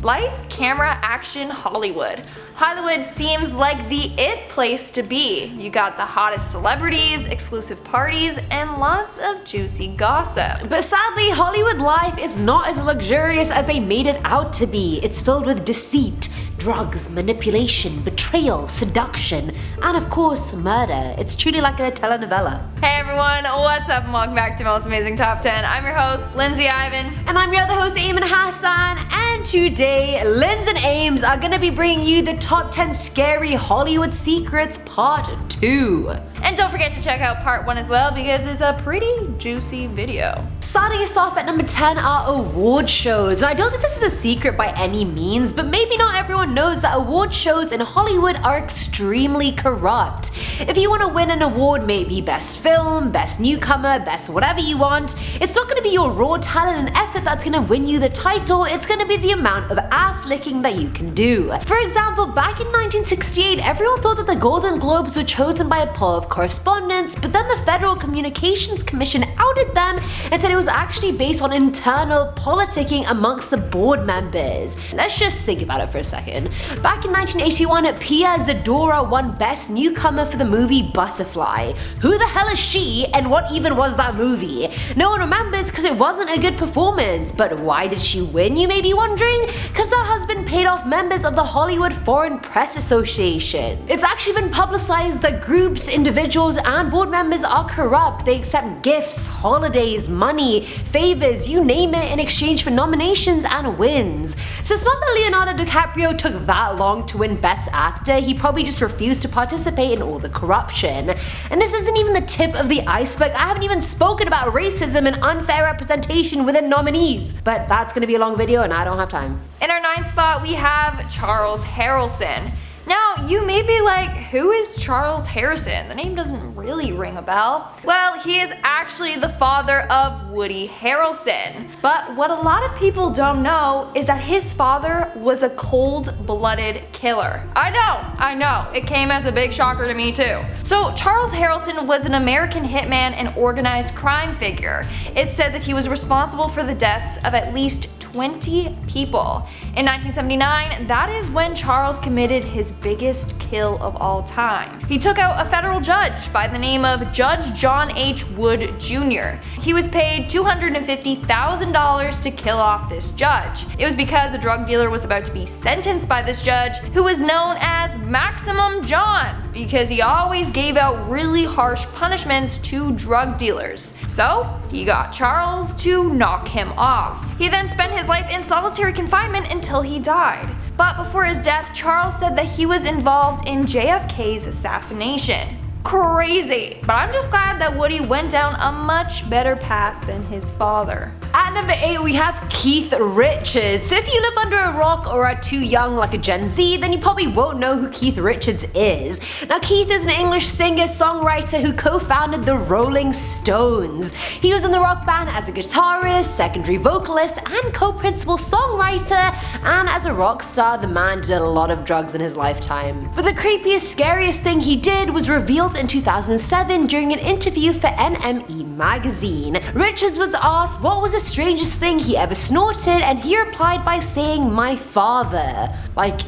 Lights, camera, action, Hollywood. Hollywood seems like the it place to be. You got the hottest celebrities, exclusive parties, and lots of juicy gossip. But sadly, Hollywood life is not as luxurious as they made it out to be. It's filled with deceit, drugs, manipulation, betrayal, seduction, and of course, murder. It's truly like a telenovella. Hey everyone, what's up and welcome back to Most Amazing Top 10. I'm your host, Lindsay Ivan. And I'm your other host, Eamon Hassan, and today, Linz and Ames are gonna be bringing you the top 10 scary Hollywood secrets part 2. And don't forget to check out part 1 as well because it's a pretty juicy video. Starting us off at number 10 are award shows. Now, I don't think this is a secret by any means, but maybe not everyone knows that award shows in Hollywood are extremely corrupt. If you want to win an award, maybe best film, best newcomer, best whatever you want, it's not going to be your raw talent and effort that's going to win you the title, it's going to be the amount of ass licking that you can do. For example, back in 1968, everyone thought that the Golden Globes were chosen by a poll of correspondents, but then the Federal Communications Commission outed them and said it was actually based on internal politicking amongst the board members. Let's just think about it for a second. Back in 1981, Pia Zadora won Best Newcomer for the movie Butterfly. Who the hell is she, and what even was that movie? No one remembers because it wasn't a good performance, but why did she win, you may be wondering? Because her husband paid off members of the Hollywood Foreign Press Association. It's actually been publicized that groups, individuals, and board members are corrupt. They accept gifts, holidays, money, favors, you name it, in exchange for nominations and wins. So it's not that Leonardo DiCaprio took that long to win Best Actor, he probably just refused to participate in all the corruption. And this isn't even the tip of the iceberg. I haven't even spoken about racism and unfair representation within nominees. But that's gonna be a long video and I don't have time. In our 9th spot, we have Charles Harrelson. Now, you may be like, who is Charles Harrison? The name doesn't really ring a bell. Well, he is actually the father of Woody Harrelson. But what a lot of people don't know is that his father was a cold-blooded killer. I know, it came as a big shocker to me too. So Charles Harrelson was an American hitman and organized crime figure. It's said that he was responsible for the deaths of at least 20 people. In 1979, that is when Charles committed his biggest kill of all time. He took out a federal judge by the name of Judge John H. Wood Jr. He was paid $250,000 to kill off this judge. It was because a drug dealer was about to be sentenced by this judge, who was known as Maximum John, because he always gave out really harsh punishments to drug dealers. So he got Charles to knock him off. He then spent his life in solitary confinement until he died. But before his death, Charles said that he was involved in JFK's assassination. Crazy, but I'm just glad that Woody went down a much better path than his father. At number 8, we have Keith Richards. So if you live under a rock or are too young like a Gen Z, then you probably won't know who Keith Richards is. Now, Keith is an English singer-songwriter who co-founded the Rolling Stones. He was in the rock band as a guitarist, secondary vocalist, and co-principal songwriter, and as a rock star, the man did a lot of drugs in his lifetime. But the creepiest, scariest thing he did was revealed in 2007 during an interview for NME magazine. Richards was asked what was the strangest thing he ever snorted, and he replied by saying, "My father." Like,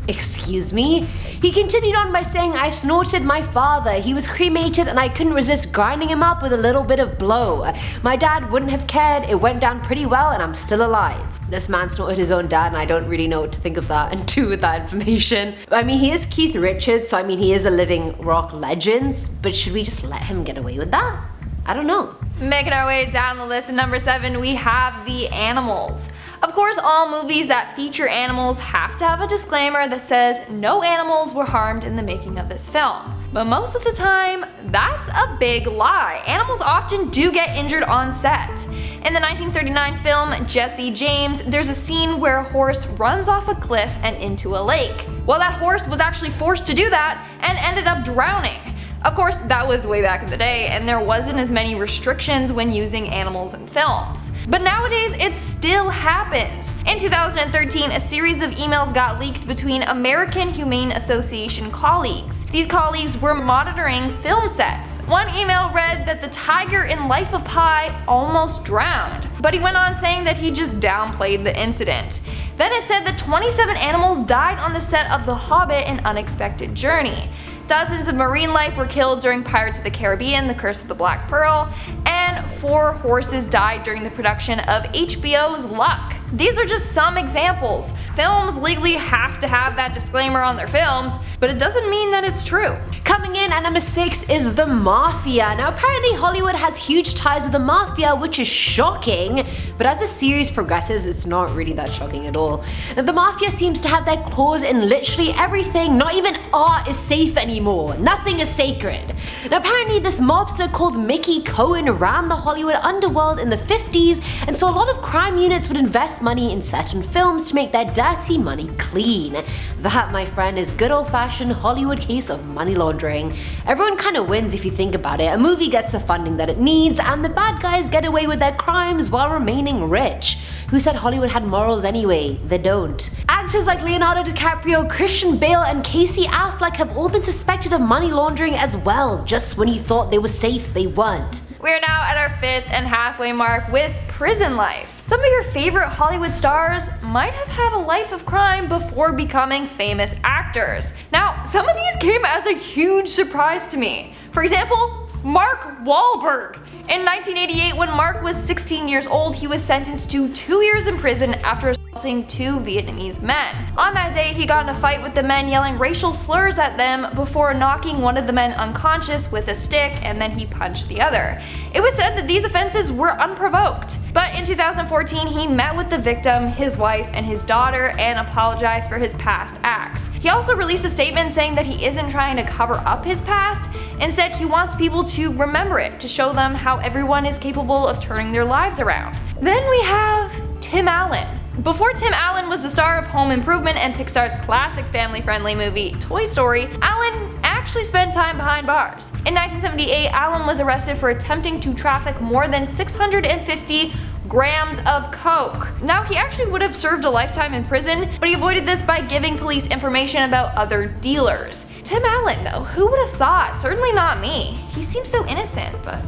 excuse me? He continued on by saying, "I snorted my father. He was cremated and I couldn't resist grinding him up with a little bit of blow. My dad wouldn't have cared. It went down pretty well and I'm still alive." This man snorted his own dad and I don't really know what to think of that and do with that information. I mean, he is Keith Richards, so I mean, he is a living rock legend, but should we just let him get away with that? I don't know. Making our way down the list at number 7, we have The Animals. Of course, all movies that feature animals have to have a disclaimer that says no animals were harmed in the making of this film. But most of the time, that's a big lie. Animals often do get injured on set. In the 1939 film Jesse James, there's a scene where a horse runs off a cliff and into a lake. Well, that horse was actually forced to do that and ended up drowning. Of course, that was way back in the day, and there wasn't as many restrictions when using animals in films. But nowadays, it still happens. In 2013, a series of emails got leaked between American Humane Association colleagues. These colleagues were monitoring film sets. One email read that the tiger in Life of Pi almost drowned, but he went on saying that he just downplayed the incident. Then it said that 27 animals died on the set of The Hobbit: An Unexpected Journey. Dozens of marine life were killed during Pirates of the Caribbean: The Curse of the Black Pearl, and 4 horses died during the production of HBO's Luck. These are just some examples. Films legally have to have that disclaimer on their films, but it doesn't mean that it's true. Coming in at number 6 is the Mafia. Now apparently Hollywood has huge ties with the Mafia, which is shocking, but as the series progresses, it's not really that shocking at all. The Mafia seems to have their claws in literally everything. Not even art is safe anymore. Nothing is sacred. Now apparently this mobster called Mickey Cohen ran the Hollywood underworld in the 50s, and so a lot of crime units would invest money in certain films to make their dirty money clean. That, my friend, is good old-fashioned Hollywood case of money laundering. Everyone kinda wins if you think about it. A movie gets the funding that it needs, and the bad guys get away with their crimes while remaining rich. Who said Hollywood had morals anyway? They don't. Actors like Leonardo DiCaprio, Christian Bale, and Casey Affleck have all been suspected of money laundering as well. Just when you thought they were safe, they weren't. We're now at our 5th and halfway mark with prison life. Some of your favorite Hollywood stars might have had a life of crime before becoming famous actors. Now, some of these came as a huge surprise to me. For example, Mark Wahlberg. In 1988, when Mark was 16 years old, he was sentenced to 2 years in prison after assaulting 2 Vietnamese men. On that day, he got in a fight with the men, yelling racial slurs at them before knocking one of the men unconscious with a stick, and then he punched the other. It was said that these offenses were unprovoked. But in 2014, he met with the victim, his wife, and his daughter and apologized for his past acts. He also released a statement saying that he isn't trying to cover up his past. Instead, he wants people to remember it, to show them how everyone is capable of turning their lives around. Then we have Tim Allen. Before Tim Allen was the star of Home Improvement and Pixar's classic family-friendly movie Toy Story, Allen actually spent time behind bars. In 1978, Allen was arrested for attempting to traffic more than 650 grams of coke. Now, he actually would have served a lifetime in prison, but he avoided this by giving police information about other dealers. Tim Allen, though, who would have thought? Certainly not me. He seems so innocent, but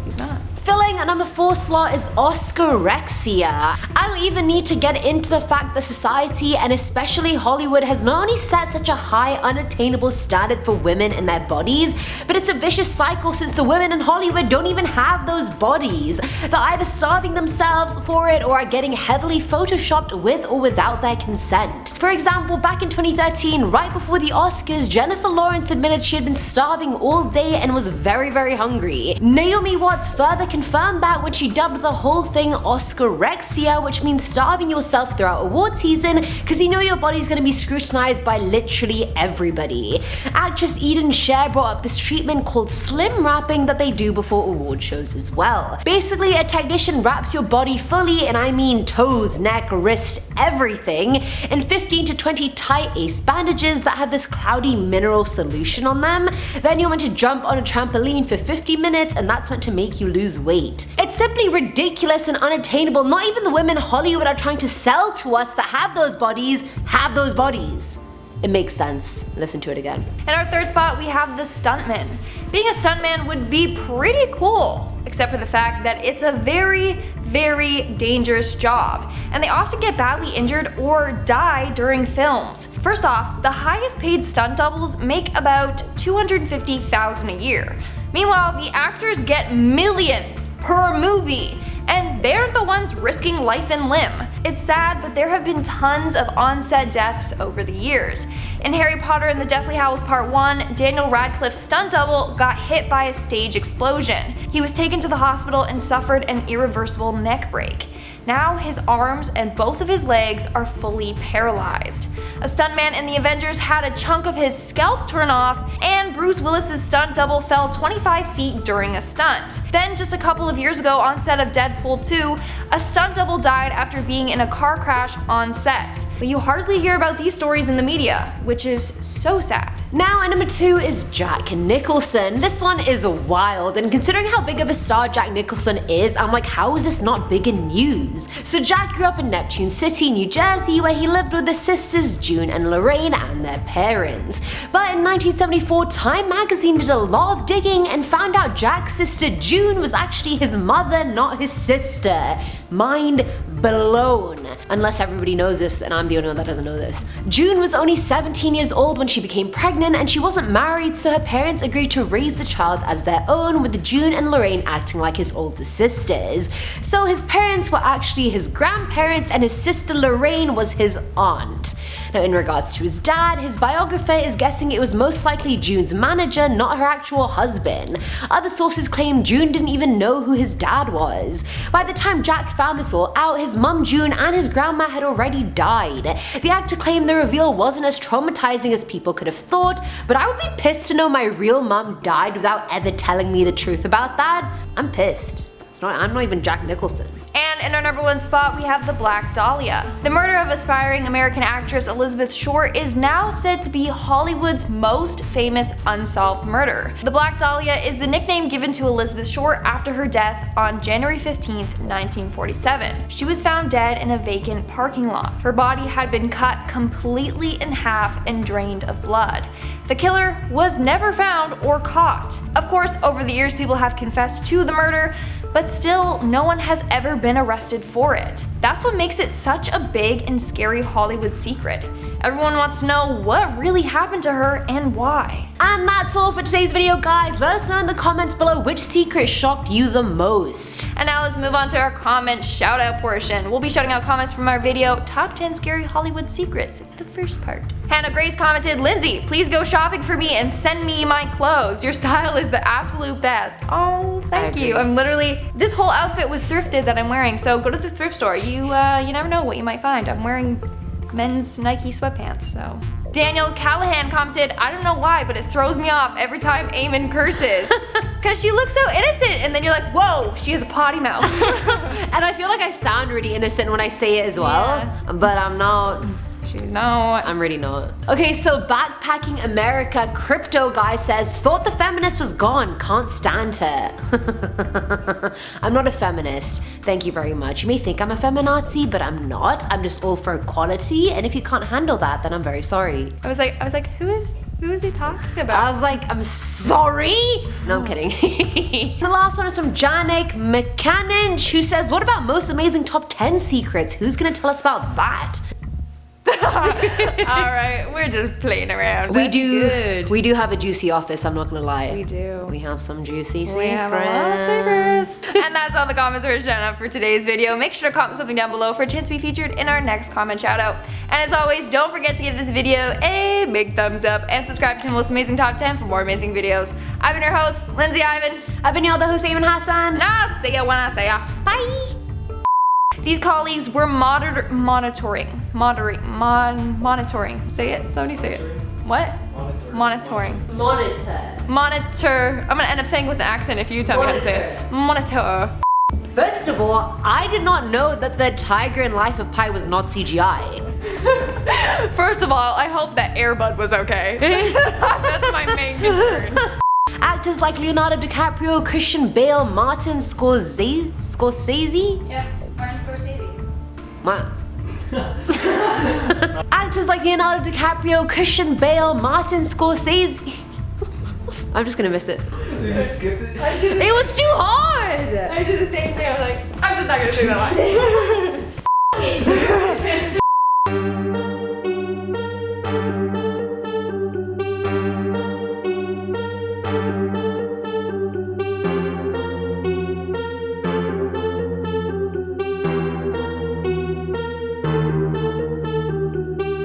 he's not. Filling at number 4 slot is OSCAREXIA. I don't even need to get into the fact that society, and especially Hollywood, has not only set such a high, unattainable standard for women and their bodies, but it's a vicious cycle since the women in Hollywood don't even have those bodies. They're either starving themselves for it or are getting heavily photoshopped with or without their consent. For example, back in 2013, right before the Oscars, Jennifer Lawrence admitted she had been starving all day and was very, very hungry. Naomi Watts further confirmed that when she dubbed the whole thing OSCAREXIA, which means starving yourself throughout award season because you know your body's going to be scrutinized by literally everybody. Actress Eden Share brought up this treatment called slim wrapping that they do before award shows as well. Basically, a technician wraps your body fully, and I mean toes, neck, wrist, everything, in 15 to 20 tight ace bandages that have this cloudy mineral solution on them. Then you're meant to jump on a trampoline for 50 minutes, and that's meant to make you lose weight. It's simply ridiculous and unattainable. Not even the women Hollywood are trying to sell to us that have those bodies have those bodies. It makes sense. Listen to it again. In our 3rd spot, we have the stuntman. Being a stuntman would be pretty cool, except for the fact that it's a very, very dangerous job, and they often get badly injured or die during films. First off, the highest paid stunt doubles make about $250,000 a year. Meanwhile, the actors get millions per movie, and they're the ones risking life and limb. It's sad, but there have been tons of on-set deaths over the years. In Harry Potter and the Deathly Hallows Part 1, Daniel Radcliffe's stunt double got hit by a stage explosion. He was taken to the hospital and suffered an irreversible neck break. Now his arms and both of his legs are fully paralyzed. A stuntman in the Avengers had a chunk of his scalp torn off, and Bruce Willis's stunt double fell 25 feet during a stunt. Then just a couple of years ago on set of Deadpool 2, a stunt double died after being in a car crash on set. But you hardly hear about these stories in the media, which is so sad. Now at number 2 is Jack Nicholson. This one is wild, and considering how big of a star Jack Nicholson is, I'm like, how is this not big in news? So Jack grew up in Neptune City, New Jersey, where he lived with his sisters June and Lorraine and their parents. But in 1974, Time magazine did a lot of digging and found out Jack's sister June was actually his mother, not his sister. Mind blown. Unless everybody knows this and I'm the only one that doesn't know this. June was only 17 years old when she became pregnant, and she wasn't married, so her parents agreed to raise the child as their own, with June and Lorraine acting like his older sisters. So his parents were actually his grandparents, and his sister Lorraine was his aunt. Now in regards to his dad, his biographer is guessing it was most likely June's manager, not her actual husband. Other sources claim June didn't even know who his dad was. By the time Jack found this all out, his mum June and his grandma had already died. The actor claimed the reveal wasn't as traumatizing as people could have thought, but I would be pissed to know my real mum died without ever telling me the truth about that. I'm pissed. I'm not even Jack Nicholson. And in our number 1 spot, we have the Black Dahlia. The murder of aspiring American actress Elizabeth Short is now said to be Hollywood's most famous unsolved murder. The Black Dahlia is the nickname given to Elizabeth Short after her death on January 15th, 1947. She was found dead in a vacant parking lot. Her body had been cut completely in half and drained of blood. The killer was never found or caught. Of course, over the years, people have confessed to the murder, but still, no one has ever been arrested for it. That's what makes it such a big and scary Hollywood secret. Everyone wants to know what really happened to her and why. And that's all for today's video, guys. Let us know in the comments below which secret shocked you the most. And now let's move on to our comment shout out portion. We'll be shouting out comments from our video, Top 10 Scary Hollywood Secrets, the first part. Hannah Grace commented, Lindsay, please go shopping for me and send me my clothes. Your style is the absolute best. Oh, thank you. I'm literally, this whole outfit was thrifted that I'm wearing, so go to the thrift store. You never know what you might find. I'm wearing men's Nike sweatpants, so. Daniel Callahan commented, I don't know why, but it throws me off every time Eamon curses. Cause she looks so innocent, and then you're like, whoa, she has a potty mouth. And I feel like I sound really innocent when I say it as well, yeah. But I'm not. She's not. I'm really not. Okay, so Backpacking America Crypto Guy says, thought the feminist was gone, can't stand her. I'm not a feminist, thank you very much. You may think I'm a feminazi, but I'm not. I'm just all for equality, and if you can't handle that, then I'm very sorry. I was like, who is he talking about? I was like, I'm sorry? No, I'm kidding. The last one is from Janek McCanninch, who says, what about most amazing top 10 secrets? Who's gonna tell us about that? Alright, we're just playing around. We do have a juicy office, I'm not gonna lie. We do. We have some juicy secrets. We have a lot of secrets. And that's all the comments we're shouting out for today's video. Make sure to comment something down below for a chance to be featured in our next comment shout out. And as always, don't forget to give this video a big thumbs up and subscribe to the most amazing top 10 for more amazing videos. I've been your host, Lindsay Ivan. I've been your other host, Eamon Hassan. Nah, see ya when I say ya. Bye. These colleagues were monitoring. Say it. Somebody say it. What? Monitoring. Monitor. I'm gonna end up saying it with an accent if you tell me how to say it. Monitor. First of all, I did not know that the tiger in Life of Pi was not CGI. First of all, I hope that Air Bud was okay. That's my main concern. Actors like Leonardo DiCaprio, Christian Bale, Martin Scorsese? Yeah, Martin Scorsese. What? Actors like Leonardo DiCaprio, Christian Bale, Martin Scorsese. I'm just gonna miss it. You just skipped it? It was too hard! I did the same thing. I was like, I'm just not gonna say that line.